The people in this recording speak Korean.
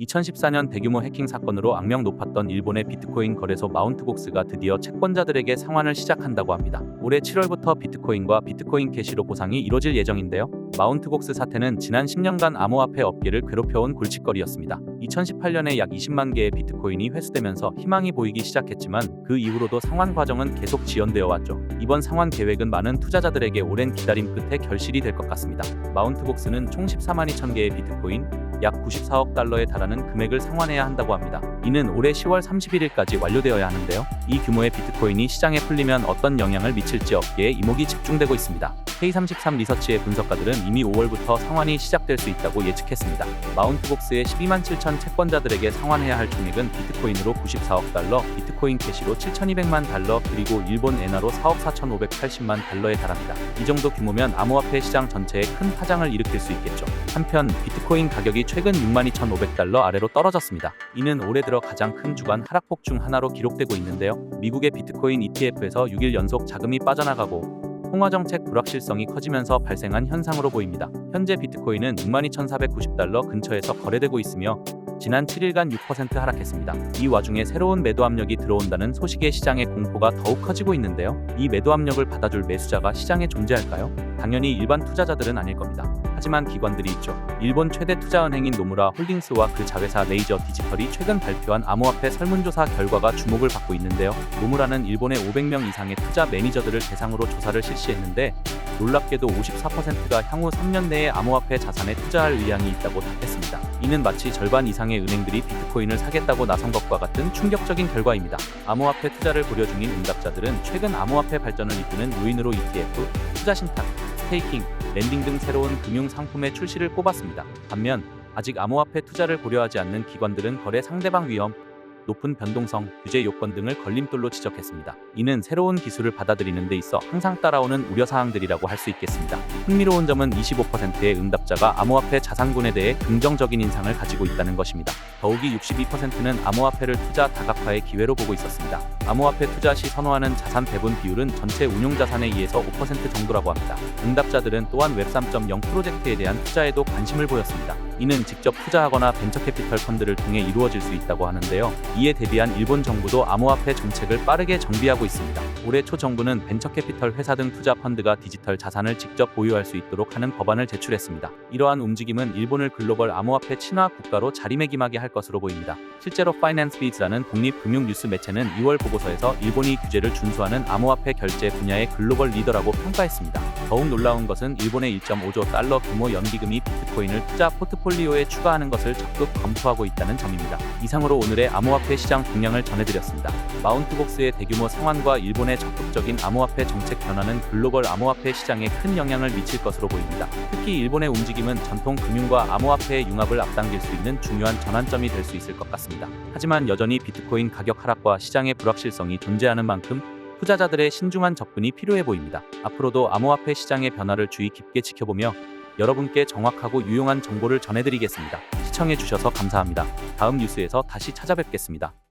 2014년 대규모 해킹 사건으로 악명 높았던 일본의 비트코인 거래소 마운트곡스가 드디어 채권자들에게 상환을 시작한다고 합니다. 올해 7월부터 비트코인과 비트코인 캐시로 보상이 이뤄질 예정인데요. 마운트곡스 사태는 지난 10년간 암호화폐 업계를 괴롭혀온 골칫거리였습니다. 2018년에 약 20만 개의 비트코인이 회수되면서 희망이 보이기 시작했지만 그 이후로도 상환 과정은 계속 지연되어 왔죠. 이번 상환 계획은 많은 투자자들에게 오랜 기다림 끝에 결실이 될 것 같습니다. 마운트곡스는 총 14만 2천 개의 비트코인, 약 94억 달러에 달하는 금액을 상환해야 한다고 합니다. 이는 올해 10월 31일까지 완료되어야 하는데요. 이 규모의 비트코인이 시장에 풀리면 어떤 영향을 미칠지 업계에 이목이 집중되고 있습니다. K33 리서치의 분석가들은 이미 5월부터 상환이 시작될 수 있다고 예측했습니다. 마운트곡스의 12만 7천 채권자들에게 상환해야 할 총액은 비트코인으로 94억 달러, 비트코인 캐시로 7,200만 달러, 그리고 일본 엔화로 4억 4,580만 달러에 달합니다. 이 정도 규모면 암호화폐 시장 전체에 큰 파장을 일으킬 수 있겠죠. 한편 비트코인 가격이 최근 62,500달러 아래로 떨어졌습니다. 이는 올해 들어 가장 큰 주간 하락폭 중 하나로 기록되고 있는데요. 미국의 비트코인 ETF에서 6일 연속 자금이 빠져나가고 통화정책 불확실성이 커지면서 발생한 현상으로 보입니다. 현재 비트코인은 62,490달러 근처에서 거래되고 있으며 지난 7일간 6% 하락했습니다. 이 와중에 새로운 매도 압력이 들어온다는 소식에 시장의 공포가 더욱 커지고 있는데요. 이 매도 압력을 받아줄 매수자가 시장에 존재할까요? 당연히 일반 투자자들은 아닐 겁니다. 하지만 기관들이 있죠. 일본 최대 투자은행인 노무라 홀딩스와 그 자회사 레이저 디지털이 최근 발표한 암호화폐 설문조사 결과가 주목을 받고 있는데요. 노무라는 일본의 500명 이상의 투자 매니저들을 대상으로 조사를 실시했는데 놀랍게도 54%가 향후 3년 내에 암호화폐 자산에 투자할 의향이 있다고 답했습니다. 이는 마치 절반 이상의 은행들이 비트코인을 사겠다고 나선 것과 같은 충격적인 결과입니다. 암호화폐 투자를 고려 중인 응답자들은 최근 암호화폐 발전을 이끄는 요인으로 ETF, 투자 신탁, 스테이킹, 랜딩 등 새로운 금융 상품의 출시를 꼽았습니다. 반면 아직 암호화폐 투자를 고려하지 않는 기관들은 거래 상대방 위험, 높은 변동성, 규제 요건 등을 걸림돌로 지적했습니다. 이는 새로운 기술을 받아들이는 데 있어 항상 따라오는 우려사항들이라고 할 수 있겠습니다. 흥미로운 점은 25%의 응답자가 암호화폐 자산군에 대해 긍정적인 인상을 가지고 있다는 것입니다. 더욱이 62%는 암호화폐를 투자 다각화의 기회로 보고 있었습니다. 암호화폐 투자 시 선호하는 자산 배분 비율은 전체 운용자산에 의해서 5% 정도라고 합니다. 응답자들은 또한 웹 3.0 프로젝트에 대한 투자에도 관심을 보였습니다. 이는 직접 투자하거나 벤처캐피털 펀드를 통해 이루어질 수 있다고 하는데요. 이에 대비한 일본 정부도 암호화폐 정책을 빠르게 정비하고 있습니다. 올해 초 정부는 벤처캐피털 회사 등 투자 펀드가 디지털 자산을 직접 보유할 수 있도록 하는 법안을 제출했습니다. 이러한 움직임은 일본을 글로벌 암호화폐 친화 국가로 자리매김하게 할 것으로 보입니다. 실제로 파이낸스비즈라는 독립금융 뉴스 매체는 2월 보고서에서 일본이 규제를 준수하는 암호화폐 결제 분야의 글로벌 리더라고 평가했습니다. 더욱 놀라운 것은 일본의 1.5조 달러 규모 연기금이 비트코인을 투자 포트폴리오에 추가하는 것을 적극 검토하고 있다는 점입니다. 이상으로 오늘의 암호화폐 시장 동향을 전해드렸습니다. 마운트곡스의 대규모 상환과 일본의 적극적인 암호화폐 정책 변화는 글로벌 암호화폐 시장에 큰 영향을 미칠 것으로 보입니다. 특히 일본의 움직임은 전통 금융과 암호화폐의 융합을 앞당길 수 있는 중요한 전환점이 될 수 있을 것 같습니다. 하지만 여전히 비트코인 가격 하락과 시장의 불확실성이 존재하는 만큼 투자자들의 신중한 접근이 필요해 보입니다. 앞으로도 암호화폐 시장의 변화를 주의 깊게 지켜보며 여러분께 정확하고 유용한 정보를 전해드리겠습니다. 시청해주셔서 감사합니다. 다음 뉴스에서 다시 찾아뵙겠습니다.